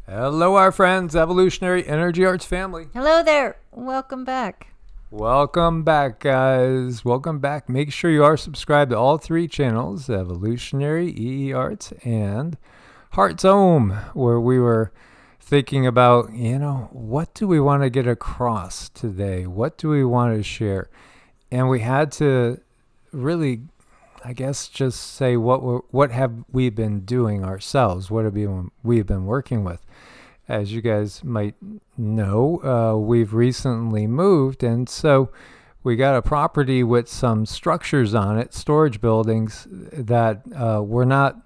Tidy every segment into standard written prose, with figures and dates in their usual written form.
Hello, our friends, Evolutionary Energy Arts family. Hello there. Welcome back. Welcome back, guys. Welcome back. Make sure you are subscribed to all three channels, Evolutionary, EEARTS, and Heart's Home, where we were thinking about, what do we want to get across today? What do we want to share? And we had to really, I guess, just say what have we been doing ourselves? What have we been working with? As you guys might know, we've recently moved, and so we got a property with some structures on it, storage buildings that were not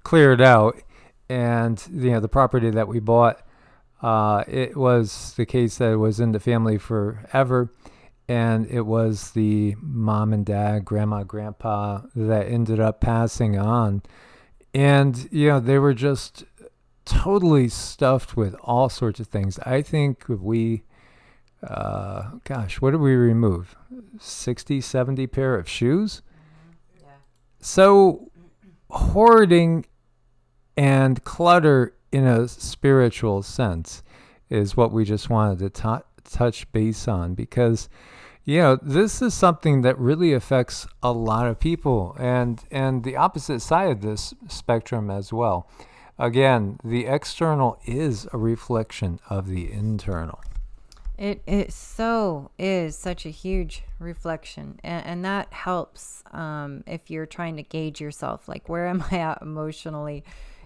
cleared out. And the property that we bought, it was the case that it was in the family forever, and it was the mom and dad, grandma, grandpa that ended up passing on. And they were just totally stuffed with all sorts of things. I think we, what did we remove? 60, 70 pair of shoes? Yeah. So hoarding and clutter in a spiritual sense is what we just wanted to touch base on, because this is something that really affects a lot of people, and the opposite side of this spectrum as well. Again, the external is a reflection of the internal. It is such a huge reflection, and that helps if you're trying to gauge yourself, like, where am I at emotionally?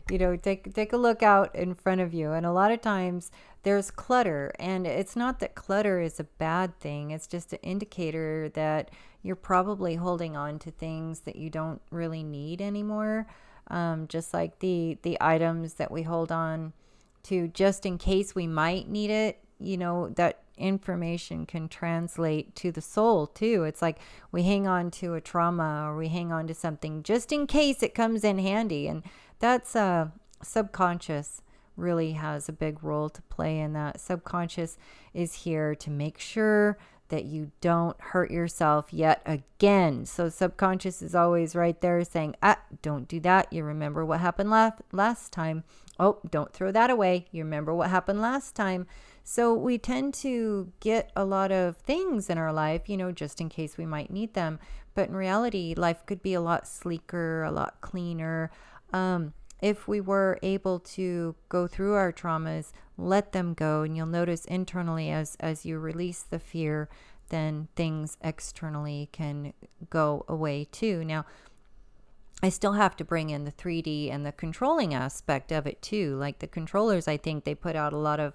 Take a look out in front of you, and a lot of times there's clutter, and it's not that clutter is a bad thing. It's just an indicator that you're probably holding on to things that you don't really need anymore. Just like the items that we hold on to just in case we might need it, that information can translate to the soul too. It's like we hang on to a trauma, or we hang on to something just in case it comes in handy. And that's subconscious really has a big role to play in that. Subconscious is here to make sure that you don't hurt yourself yet again. So subconscious is always right there saying, don't do that. You remember what happened last time. Oh, don't throw that away. You remember what happened last time. So we tend to get a lot of things in our life, just in case we might need them. But in reality, life could be a lot sleeker, a lot cleaner. If we were able to go through our traumas, let them go, and you'll notice internally as you release the fear, then things externally can go away too. Now, I still have to bring in the 3D and the controlling aspect of it too. Like the controllers, I think they put out a lot of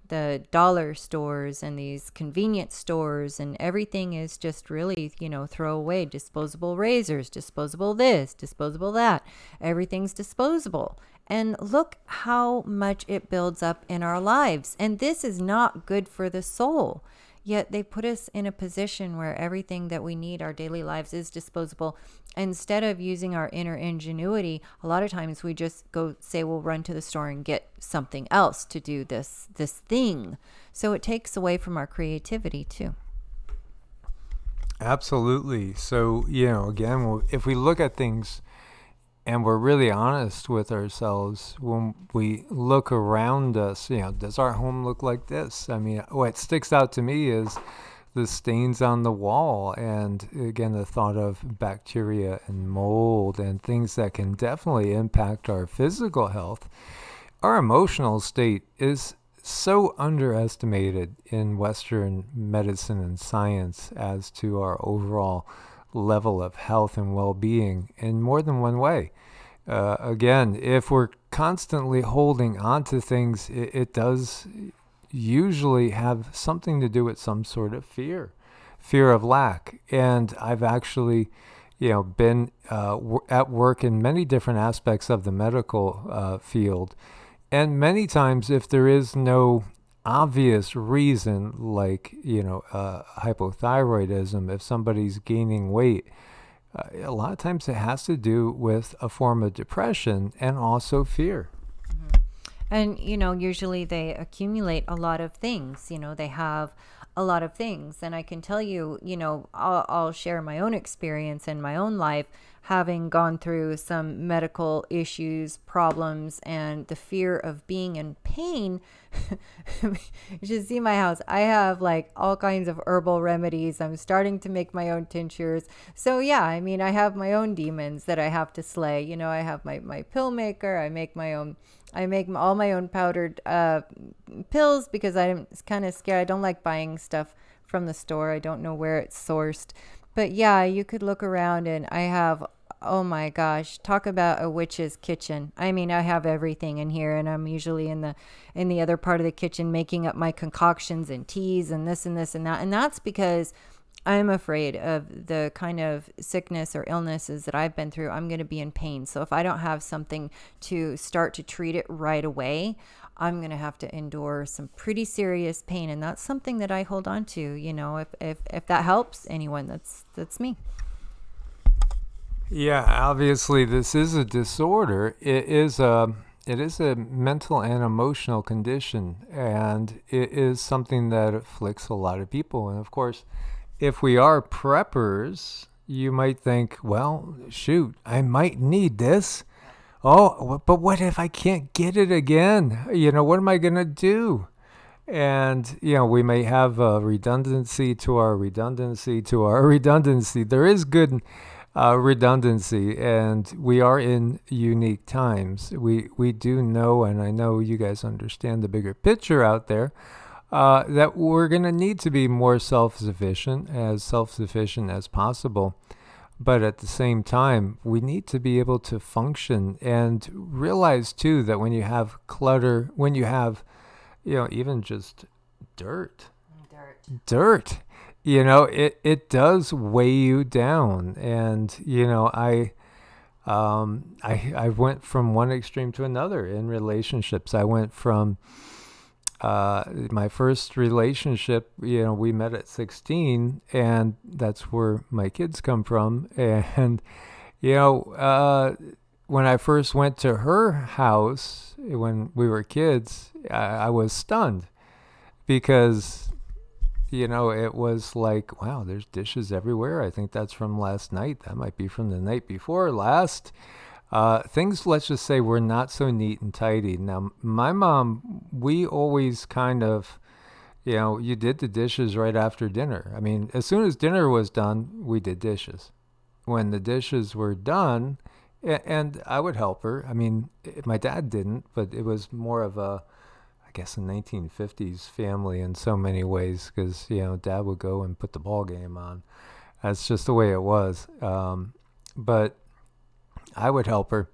the dollar stores and these convenience stores, and everything is just really, throw away. Disposable razors, disposable this, disposable that. Everything's disposable. And look how much it builds up in our lives. And this is not good for the soul. Yet they put us in a position where everything that we need, our daily lives, is disposable. Instead of using our inner ingenuity, a lot of times we just we'll run to the store and get something else to do this thing. So it takes away from our creativity too. Absolutely. So, again, if we look at things and we're really honest with ourselves, when we look around us, does our home look like this? I mean, what sticks out to me is the stains on the wall, and again, the thought of bacteria and mold and things that can definitely impact our physical health. Our emotional state is so underestimated in Western medicine and science as to our overall level of health and well-being in more than one way. Again, if we're constantly holding on to things, it does usually have something to do with some sort of fear of lack. And I've actually, been at work in many different aspects of the medical field. And many times, if there is no obvious reason, like, hypothyroidism, if somebody's gaining weight, a lot of times it has to do with a form of depression and also fear. Mm-hmm. And, usually they accumulate a lot of things. They have a lot of things. And I can tell you, I'll share my own experience in my own life, having gone through some medical issues, problems, and the fear of being in pain. You should see my house. I have like all kinds of herbal remedies. I'm starting to make my own tinctures. So yeah, I mean, I have my own demons that I have to slay. You know, I have my pill maker. I make all my own powdered pills because I'm kind of scared. I don't like buying stuff from the store. I don't know where it's sourced. But yeah, you could look around and I have, oh my gosh, talk about a witch's kitchen. I mean, I have everything in here, and I'm usually in the other part of the kitchen making up my concoctions and teas and this and this and that. And that's because I'm afraid of the kind of sickness or illnesses that I've been through. I'm going to be in pain. So if I don't have something to start to treat it right away, I'm going to have to endure some pretty serious pain. And that's something that I hold on to. You know, if that helps anyone, that's me. Yeah, obviously this is a disorder. It is a mental and emotional condition, and it is something that afflicts a lot of people. And of course, if we are preppers, you might think, well, shoot, I might need this. Oh, but what if I can't get it again? You know, what am I going to do? And, you know, we may have a redundancy to our redundancy to our redundancy. There is good redundancy, and we are in unique times. We do know, and I know you guys understand the bigger picture out there, that we're going to need to be more self-sufficient as possible. But at the same time, we need to be able to function and realize, too, that when you have clutter, when you have, you know, even just dirt, you know, it does weigh you down. And, you know, I went from one extreme to another in relationships. I went from my first relationship, you know, we met at 16, and that's where my kids come from. And, you know, when I first went to her house when we were kids, I was stunned because, you know, it was like, wow, there's dishes everywhere. I think that's from last night. That might be from the night before last. Things, let's just say, were not so neat and tidy. Now, my mom, we always kind of, you know, you did the dishes right after dinner. I mean, as soon as dinner was done, we did dishes. When the dishes were done, and I would help her. I mean, my dad didn't, but it was more of a, I guess, a 1950s family in so many ways, because, you know, Dad would go and put the ball game on. That's just the way it was. But I would help her.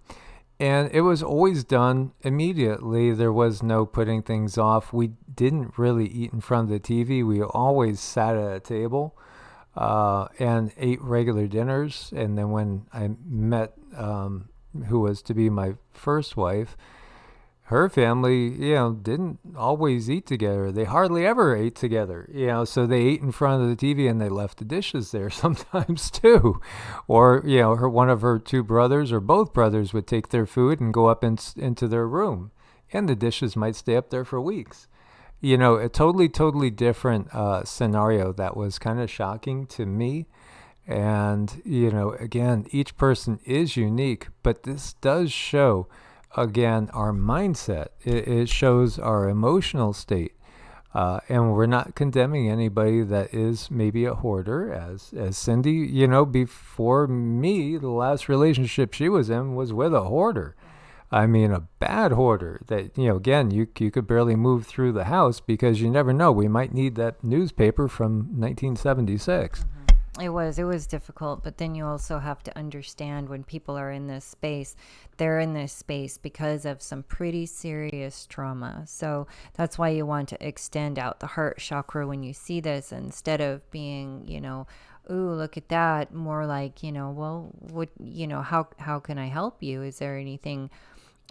And it was always done immediately. There was no putting things off. We didn't really eat in front of the TV. We always sat at a table and ate regular dinners. And then when I met who was to be my first wife, her family, you know, didn't always eat together. They hardly ever ate together, you know, so they ate in front of the TV and they left the dishes there sometimes too. Or, you know, one of her two brothers or both brothers would take their food and go up into their room, and the dishes might stay up there for weeks. You know, a totally different scenario that was kind of shocking to me. And, you know, again, each person is unique, but this does show, again, our mindset. It shows our emotional state. And we're not condemning anybody that is maybe a hoarder, as Cindy, you know, before me, the last relationship she was in was with a hoarder. I mean, a bad hoarder that, you know, again, you could barely move through the house because you never know. We might need that newspaper from 1976. It was difficult, but then you also have to understand when people are in this space, they're in this space because of some pretty serious trauma. So that's why you want to extend out the heart chakra when you see this, instead of being, you know, ooh, look at that. More like, you know, well, what, you know, how can I help you? Is there anything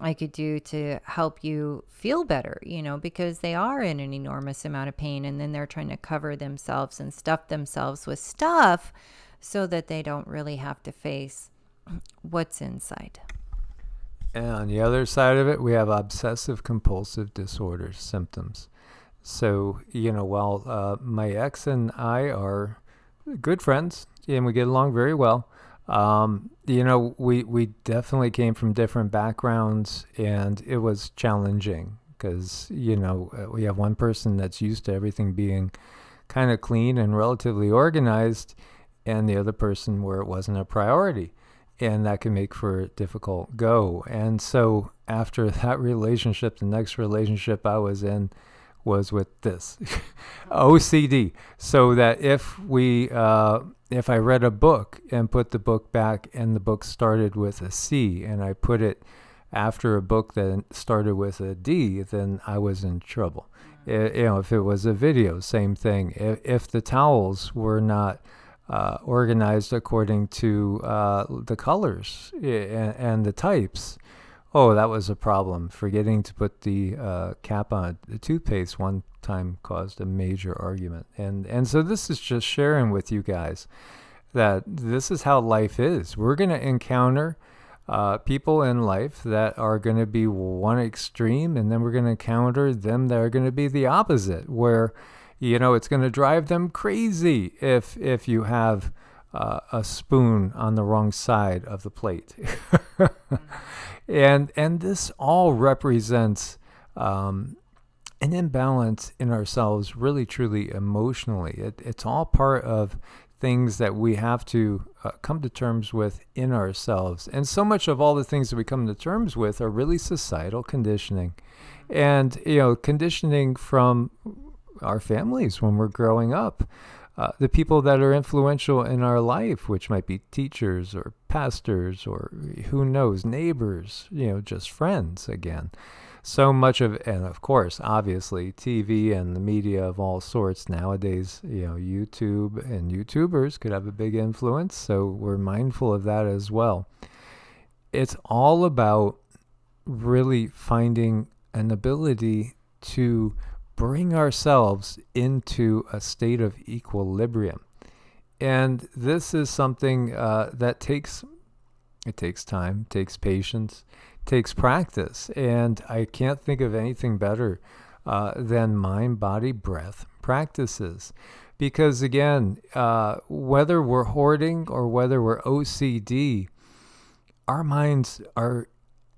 I could do to help you feel better, you know, because they are in an enormous amount of pain, and then they're trying to cover themselves and stuff themselves with stuff so that they don't really have to face what's inside. And on the other side of it, we have obsessive compulsive disorder symptoms. So, you know, while my ex and I are good friends and we get along very well, We definitely came from different backgrounds, and it was challenging because, we have one person that's used to everything being kind of clean and relatively organized, and the other person where it wasn't a priority. And that can make for a difficult go. And so after that relationship, the next relationship I was in was with this OCD. So that if I read a book and put the book back and the book started with a C and I put it after a book that started with a D, then I was in trouble. If it was a video, same thing. If the towels were not organized according to the colors and the types, oh, that was a problem. Forgetting to put the cap on the toothpaste one time caused a major argument. And so this is just sharing with you guys that this is how life is. We're going to encounter people in life that are going to be one extreme, and then we're going to encounter them that are going to be the opposite, where it's going to drive them crazy if you have a spoon on the wrong side of the plate. And this all represents an imbalance in ourselves, really, truly, emotionally. It's all part of things that we have to come to terms with in ourselves. And so much of all the things that we come to terms with are really societal conditioning. And, conditioning from our families when we're growing up. The people that are influential in our life, which might be teachers or pastors or who knows, neighbors, just friends again. So much of, and of course, obviously, TV and the media of all sorts nowadays, YouTube and YouTubers could have a big influence. So we're mindful of that as well. It's all about really finding an ability to bring ourselves into a state of equilibrium. And this is something that takes time, takes patience, takes practice. And I can't think of anything better than mind, body, breath practices. Because again, whether we're hoarding or whether we're OCD, our minds are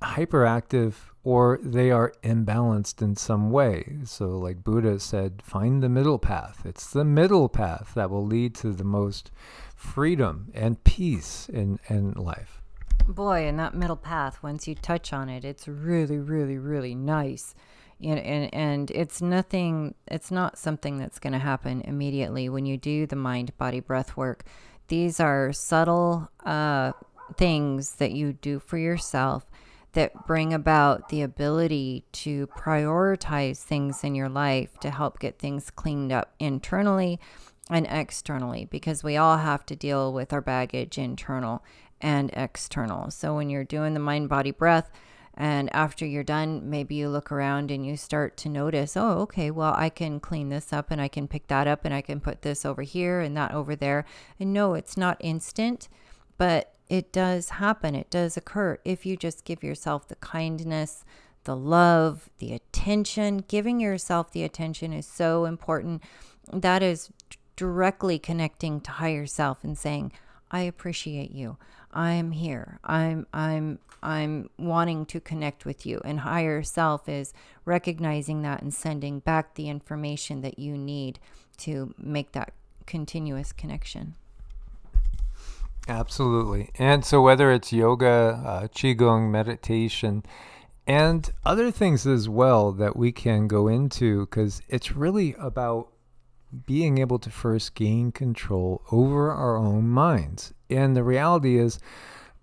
hyperactive or they are imbalanced in some way. So like Buddha said, find the middle path. It's the middle path that will lead to the most freedom and peace in life. Boy, and that middle path, once you touch on it, it's really, really, really nice. And it's not something that's going to happen immediately when you do the mind, body, breath work. These are subtle things that you do for yourself that bring about the ability to prioritize things in your life to help get things cleaned up internally and externally, because we all have to deal with our baggage, internal and external. So when you're doing the mind, body, breath, and after you're done, maybe you look around and you start to notice, oh, okay, well, I can clean this up and I can pick that up and I can put this over here and that over there. And no, it's not instant, but it does happen. It does occur if you just give yourself the kindness, the love, the attention. Giving yourself the attention is so important. That is directly connecting to higher self and saying, I appreciate you. I'm here. I'm wanting to connect with you. And higher self is recognizing that and sending back the information that you need to make that continuous connection. Absolutely. And so whether it's yoga, Qigong, meditation, and other things as well that we can go into, because it's really about being able to first gain control over our own minds. And the reality is,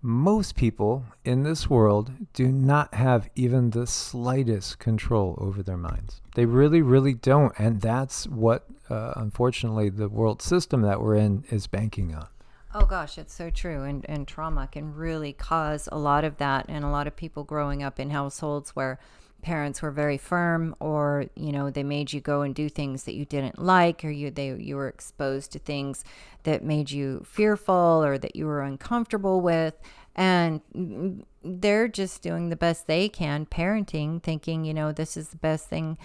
most people in this world do not have even the slightest control over their minds. They really, really don't. And that's what, unfortunately, the world system that we're in is banking on. Oh gosh, it's so true. And trauma can really cause a lot of that. And a lot of people growing up in households where parents were very firm, or, they made you go and do things that you didn't like, or you were exposed to things that made you fearful or that you were uncomfortable with. And they're just doing the best they can, parenting, thinking, this is the best thing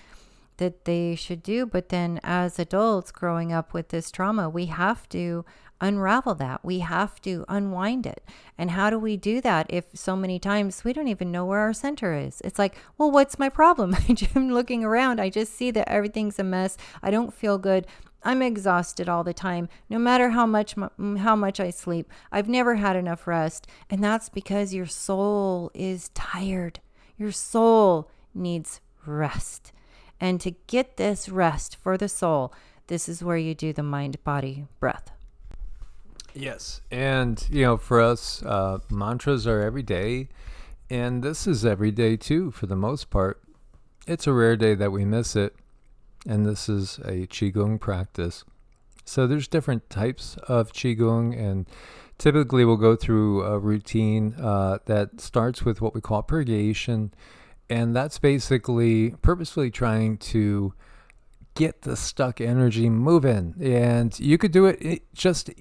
that they should do. But then as adults growing up with this trauma, we have to unravel that. We have to unwind it. And how do we do that if so many times we don't even know where our center is? It's like, well, what's my problem? I'm looking around. I just see that everything's a mess. I don't feel good. I'm exhausted all the time, no matter how much I sleep. I've never had enough rest. And that's because your soul is tired. Your soul needs rest. And to get this rest for the soul, this is where you do the mind, body, breath. Yes. And, for us, mantras are every day. And this is every day too, for the most part. It's a rare day that we miss it. And this is a Qigong practice. So there's different types of Qigong, and typically we'll go through a routine that starts with what we call purgation. And that's basically purposefully trying to get the stuck energy moving. And you could do it just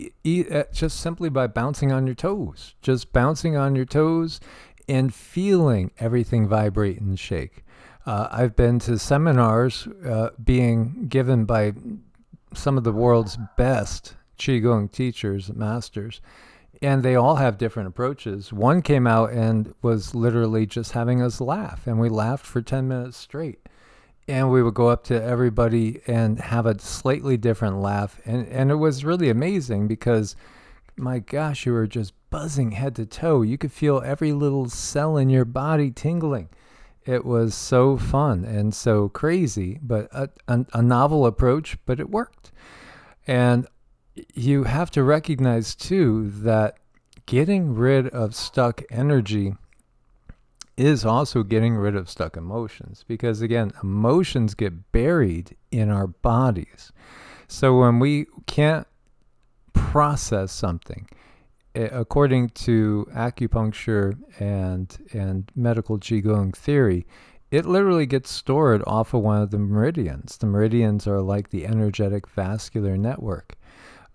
simply by bouncing on your toes. Just bouncing on your toes and feeling everything vibrate and shake. I've been to seminars being given by some of the world's best Qigong teachers, masters, and they all have different approaches. One came out and was literally just having us laugh, and we laughed for 10 minutes straight. And we would go up to everybody and have a slightly different laugh. And it was really amazing because, my gosh, you were just buzzing head to toe. You could feel every little cell in your body tingling. It was so fun and so crazy, but a novel approach, but it worked. And you have to recognize, too, that getting rid of stuck energy is also getting rid of stuck emotions. Because, again, emotions get buried in our bodies. So when we can't process something, according to acupuncture and medical Qigong theory, it literally gets stored off of one of the meridians. The meridians are like the energetic vascular network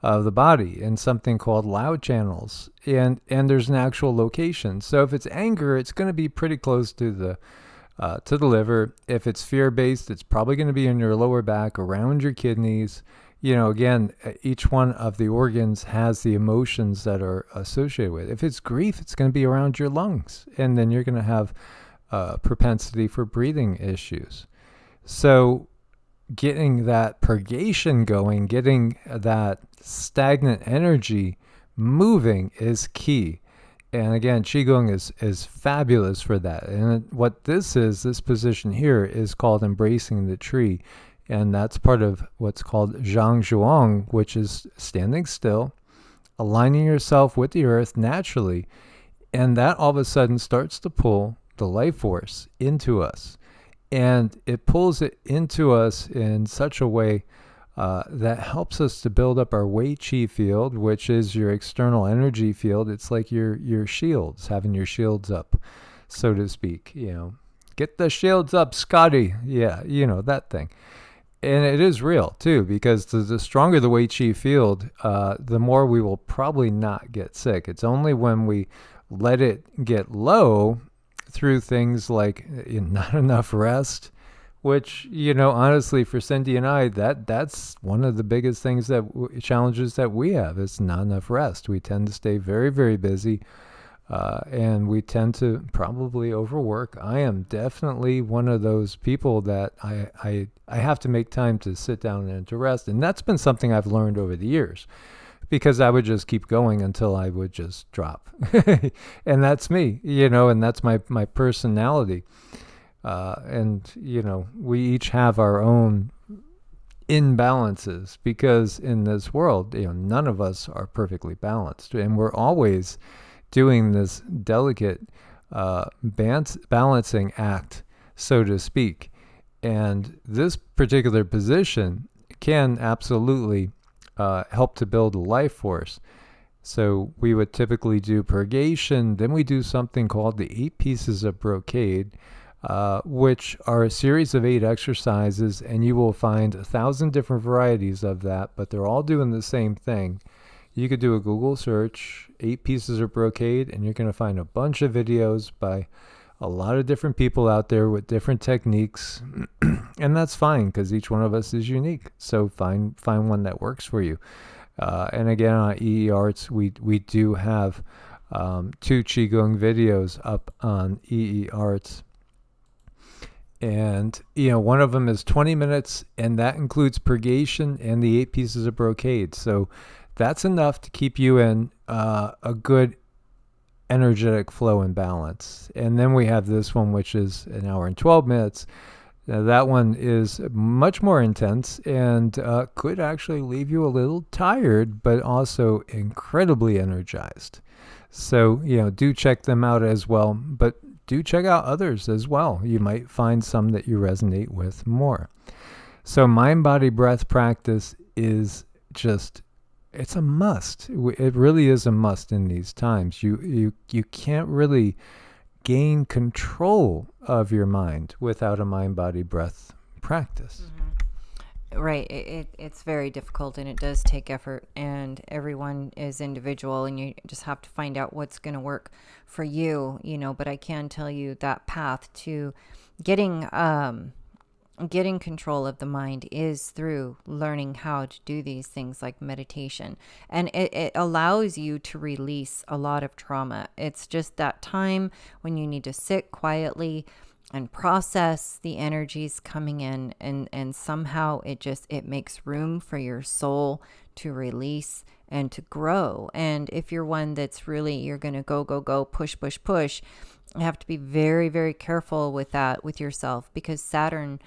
of the body in something called loud channels. And there's an actual location. So if it's anger, it's going to be pretty close to the liver. If it's fear-based, it's probably going to be in your lower back, around your kidneys. Again, each one of the organs has the emotions that are associated with it. If it's grief, it's going to be around your lungs, and then you're going to have propensity for breathing issues. So getting that purgation going, getting that stagnant energy moving is key. And again, Qigong is fabulous for that. And what this position here is called embracing the tree. And that's part of what's called Zhang Zhuang, which is standing still, aligning yourself with the earth naturally. And that all of a sudden starts to pull the life force into us. And it pulls it into us in such a way that helps us to build up our Wei Qi field, which is your external energy field. It's like your shields, having your shields up, so to speak. Get the shields up, Scotty. Yeah, that thing. And it is real, too, because the stronger the Wei Qi field, the more we will probably not get sick. It's only when we let it get low through things like not enough rest, which, honestly, for Cindy and I, that's one of the biggest things challenges that we have is not enough rest. We tend to stay very, very busy. And we tend to probably overwork. I am definitely one of those people that I have to make time to sit down and to rest. And that's been something I've learned over the years because I would just keep going until I would just drop. And that's me, and that's my personality. And we each have our own imbalances because in this world, none of us are perfectly balanced. And we're always doing this delicate balancing act, so to speak. And this particular position can absolutely help to build a life force. So we would typically do purgation, then we do something called the 8 pieces of brocade, which are a series of 8 exercises, and you will find 1,000 different varieties of that, but they're all doing the same thing. You could do a Google search, 8 pieces of brocade, and you're going to find a bunch of videos by a lot of different people out there with different techniques. And that's fine because each one of us is unique. So find one that works for you. And again, on EEARTS, we do have 2 Qigong videos up on EEARTS. And, one of them is 20 minutes, and that includes purgation and the 8 pieces of brocade. So that's enough to keep you in a good energetic flow and balance. And then we have this one, which is an hour and 12 minutes. Now, that one is much more intense and could actually leave you a little tired, but also incredibly energized. So, do check them out as well, but do check out others as well. You might find some that you resonate with more. So mind, body, breath practice is just, it's a must. It really is a must in these times. You can't really gain control of your mind without a mind, body, breath practice. Mm-hmm. Right. It's very difficult, and it does take effort, and everyone is individual, and you just have to find out what's going to work for you, but I can tell you that path to getting control of the mind is through learning how to do these things like meditation. And it allows you to release a lot of trauma. It's just that time when you need to sit quietly and process the energies coming in, and somehow it makes room for your soul to release and to grow. And if you're one that's really, you're going to go, push, you have to be very, very careful with that, with yourself, because Saturn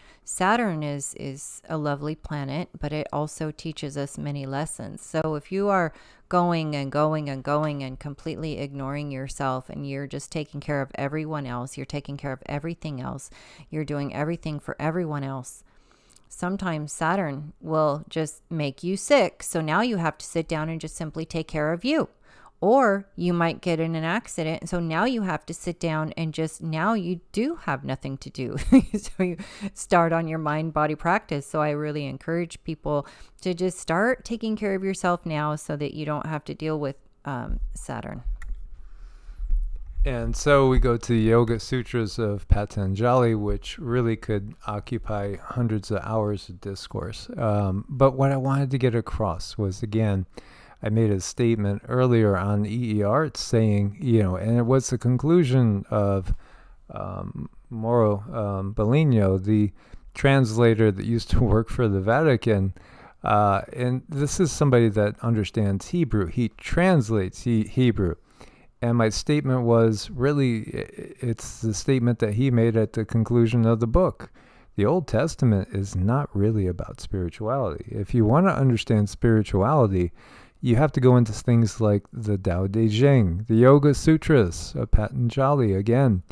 is a lovely planet, but it also teaches us many lessons. So if you are going and completely ignoring yourself, and you're just taking care of everyone else, you're taking care of everything else, you're doing everything for everyone else, sometimes Saturn will just make you sick. So now you have to sit down and just simply take care of you. Or you might get in an accident. So now you have to sit down and now you do have nothing to do. So you start on your mind body practice. So I really encourage people to just start taking care of yourself now, so that you don't have to deal with Saturn. And so we go to the Yoga Sutras of Patanjali, which really could occupy hundreds of hours of discourse. But what I wanted to get across was, again, I made a statement earlier on EEARTS saying, and it was the conclusion of Mauro Bellino, the translator that used to work for the Vatican. And this is somebody that understands Hebrew. He translates Hebrew. And my statement was really, it's the statement that he made at the conclusion of the book. The Old Testament is not really about spirituality. If you want to understand spirituality, you have to go into things like the Tao Te Ching, the Yoga Sutras of Patanjali, again,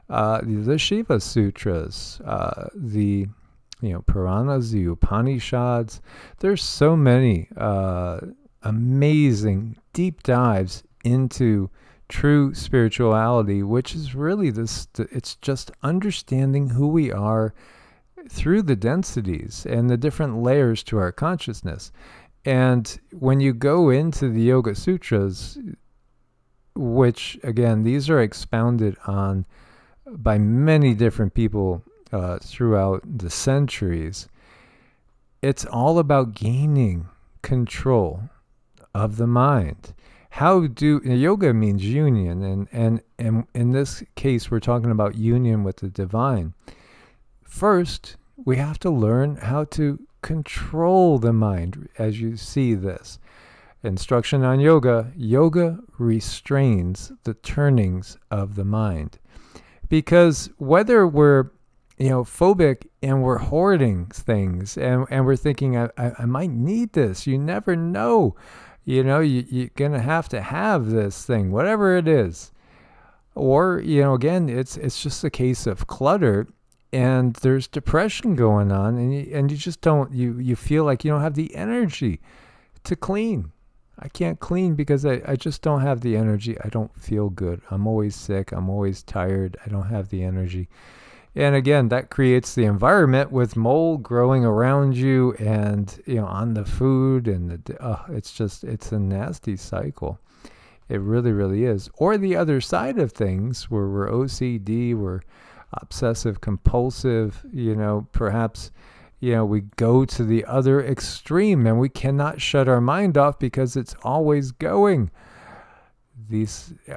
the Shiva Sutras, the Puranas, the Upanishads. There's so many amazing deep dives into true spirituality, which is really it's just understanding who we are through the densities and the different layers to our consciousness. And when you go into the Yoga Sutras, which, again, these are expounded on by many different people throughout the centuries, it's all about gaining control of the mind. Yoga means union, and in this case, we're talking about union with the divine. First, we have to learn how to control the mind. As you see this instruction on yoga restrains the turnings of the mind. Because whether we're phobic and we're hoarding things and we're thinking, I might need this, you never know, you're gonna have to have this thing, whatever it is. Or again, it's just a case of clutter, and there's depression going on, and you just don't, you feel like you don't have the energy to clean. I can't clean because I just don't have the energy. I don't feel good. I'm always sick. I'm always tired. I don't have the energy. And again, that creates the environment with mold growing around you and, on the food, and it's a nasty cycle. It really, really is. Or the other side of things, where we're OCD, we're obsessive compulsive, perhaps, we go to the other extreme, and we cannot shut our mind off because it's always going.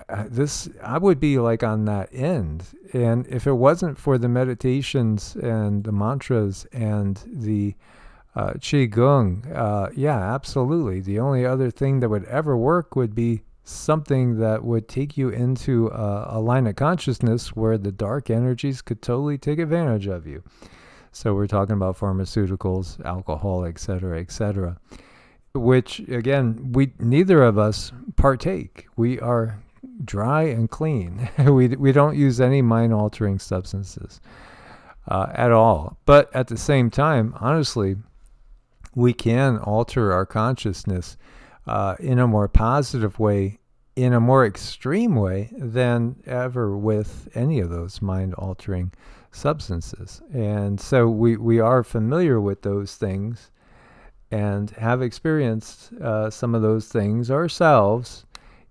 I would be like on that end. And if it wasn't for the meditations and the mantras and the Qigong, yeah, absolutely. The only other thing that would ever work would be something that would take you into a line of consciousness where the dark energies could totally take advantage of you. So we're talking about pharmaceuticals, alcohol, etc., which again, neither of us partake. We are dry and clean. we don't use any mind-altering substances at all. But at the same time, honestly, we can alter our consciousness in a more positive way, in a more extreme way than ever with any of those mind-altering substances. And so we are familiar with those things and have experienced some of those things ourselves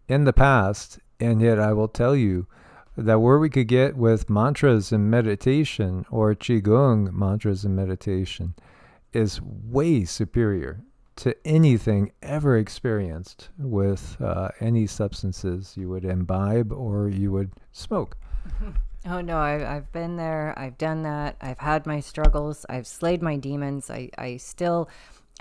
in the past. And yet I will tell you that where we could get with mantras and meditation, or Qigong mantras and meditation, is way superior to anything ever experienced with any substances you would imbibe or you would smoke. Oh no, I've been there. I've done that. I've had my struggles. I've slayed my demons. I still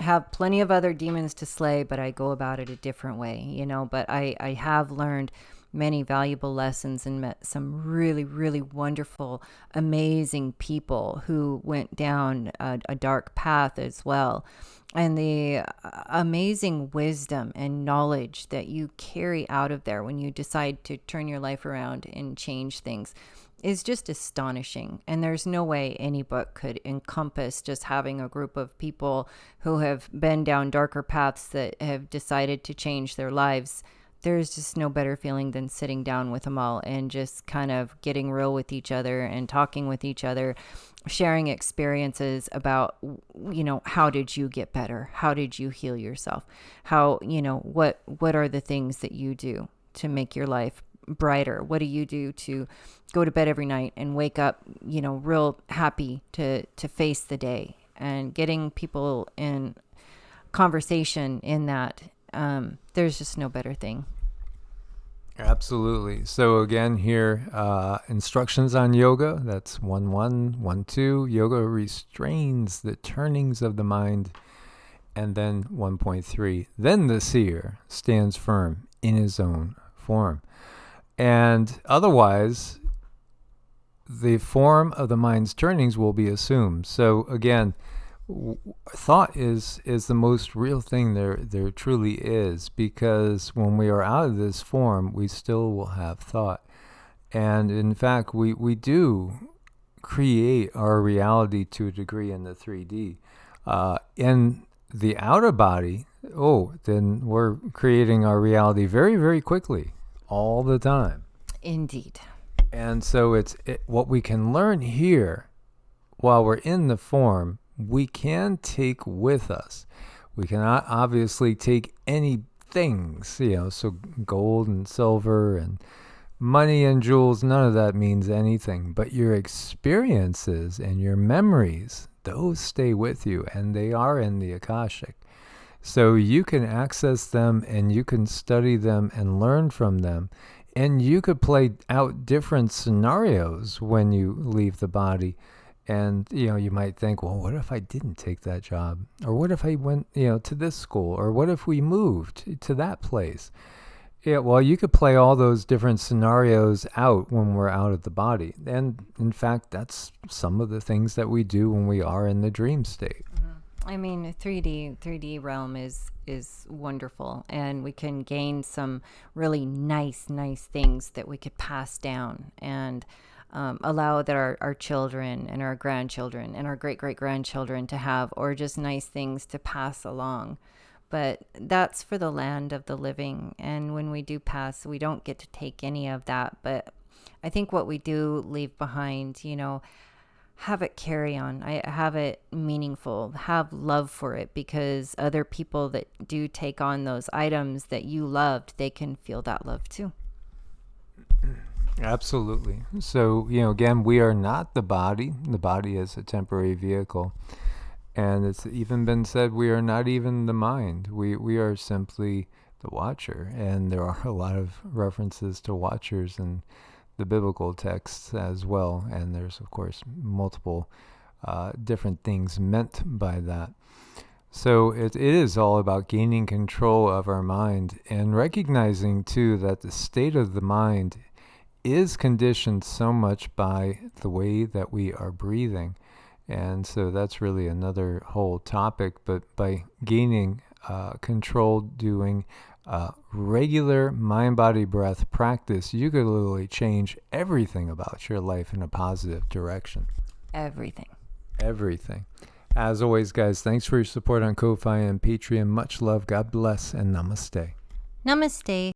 have plenty of other demons to slay, but I go about it a different way, but I have learned many valuable lessons and met some really, really wonderful, amazing people who went down a dark path as well. And the amazing wisdom and knowledge that you carry out of there when you decide to turn your life around and change things is just astonishing. And there's no way any book could encompass just having a group of people who have been down darker paths that have decided to change their lives. There's just no better feeling than sitting down with them all and just kind of getting real with each other and talking with each other, sharing experiences about, how did you get better? How did you heal yourself? How, what are the things that you do to make your life brighter? What do you do to go to bed every night and wake up, real happy to face the day? And getting people in conversation in that, there's just no better thing. Absolutely. So again, here, instructions on yoga. That's 1.1, 1.2. Yoga restrains the turnings of the mind. And then 1.3. Then the seer stands firm in his own form. And otherwise, the form of the mind's turnings will be assumed. So again, thought is the most real thing there truly is, because when we are out of this form, we still will have thought. And in fact, we do create our reality to a degree in the 3D. In the outer body, then we're creating our reality very, very quickly, all the time. Indeed. And so what we can learn here while we're in the form, we can take with us. We cannot obviously take any things, so gold and silver and money and jewels, none of that means anything. But your experiences and your memories, those stay with you, and they are in the Akashic. So you can access them and you can study them and learn from them. And you could play out different scenarios when you leave the body. And, you might think, well, what if I didn't take that job? Or what if I went, to this school? Or what if we moved to that place? Yeah, well, you could play all those different scenarios out when we're out of the body. And in fact, that's some of the things that we do when we are in the dream state. Mm-hmm. I mean, 3D realm is wonderful, and we can gain some really nice things that we could pass down and allow that our children and our grandchildren and our great-great-grandchildren to have, or just nice things to pass along. But that's for the land of the living. And when we do pass, we don't get to take any of that. But I think what we do leave behind, have it carry on. I have it meaningful, have love for it, because other people that do take on those items that you loved, they can feel that love too. Absolutely. So, again, we are not the body. The body is a temporary vehicle. And it's even been said we are not even the mind. We are simply the watcher. And there are a lot of references to watchers in the biblical texts as well. And there's, of course, multiple different things meant by that. So it is all about gaining control of our mind and recognizing, too, that the state of the mind is conditioned so much by the way that we are breathing. And so that's really another whole topic. But by gaining control, doing regular mind-body breath practice, you could literally change everything about your life in a positive direction. Everything. As always, guys, thanks for your support on Ko-Fi and Patreon. Much love, God bless, and namaste. Namaste.